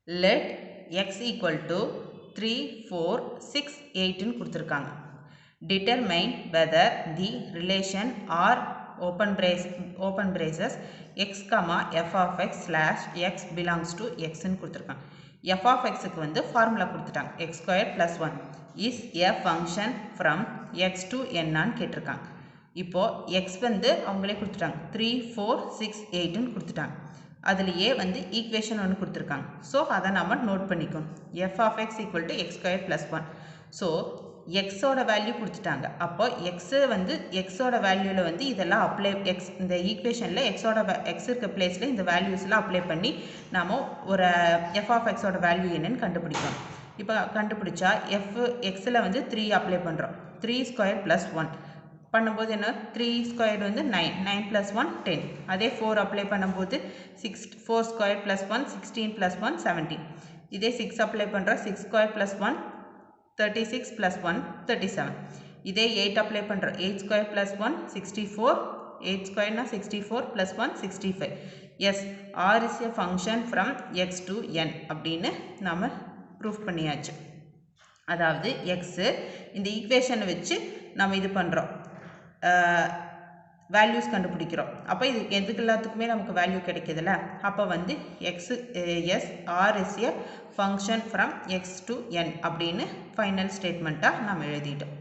let x equal to 3, 4, 6, 8 ன்னு கொடுத்துருக்காங்க. Determine whether the relation R open braces x, f of x slash x belongs to x ன்னு கொடுத்துருக்காங்க. f of x க்கு வந்து formula கொடுத்துட்டாங்க. x squared plus 1 is a function from x to n ன்னு கேட்டிருக்காங்க. இப்போ x வந்து அவங்களே கொடுத்துட்டாங்க. 3, 4, 6, 8 ன்னு கொடுத்துட்டாங்க. அதுலேயே வந்து ஈக்குவேஷன் ஒன்று கொடுத்துருக்காங்க. ஸோ அதை நம்ம நோட் பண்ணிக்கணும். f of x equal to x squared plus 1. So எக்ஸோட வேல்யூ கொடுத்துட்டாங்க. அப்போ எக்ஸு வந்து எக்ஸோட வேல்யூவில் வந்து இதெல்லாம் அப்ளை இந்த ஈக்குவேஷனில் எக்ஸ் இருக்க பிளேஸில் இந்த வேல்யூஸ்லாம் அப்ளை பண்ணி நாம் ஒரு எஃப் ஆஃப் எக்ஸோட வேல்யூ என்னன்னு கண்டுபிடிக்கணும். இப்போ கண்டுபிடிச்சா எக்ஸில் வந்து 3 அப்ளை பண்ணுறோம். 3 ஸ்கொயர் ப்ளஸ் 1 பண்ணும்போது என்ன 3 ஸ்கொயர் வந்து 9, 9 + 1 10. அதே 4 அப்ளை பண்ணும்போது 4 ஸ்கொயர் ப்ளஸ் 1 16 + 1 17. இதே 6 அப்ளை பண்ணுறோம். 6 ஸ்கொயர் ப்ளஸ் 1 36 + 1 37. இதே 8 அப்ளை பண்ணுறோம். 8 ஸ்கொயர் ப்ளஸ் 1 64. 8 ஸ்கொயர்னா 64 + 1 65. Yes, R is a function from x to n அப்படின்னு நாம் ப்ரூஃப் பண்ணியாச்சு. அதாவது எக்ஸு இந்த ஈக்குவேஷனை வச்சு நம்ம இது பண்ணுறோம், வேல்யூஸ் கண்டுபிடிக்கிறோம். அப்போ இது எதுக்கு எல்லாத்துக்குமே நமக்கு வேல்யூ கிடைக்கிதுல்ல. அப்போ வந்து R is a function from X to N அப்படின்னு ஃபைனல் ஸ்டேட்மெண்ட்டாக நம்ம எழுதிட்டோம்.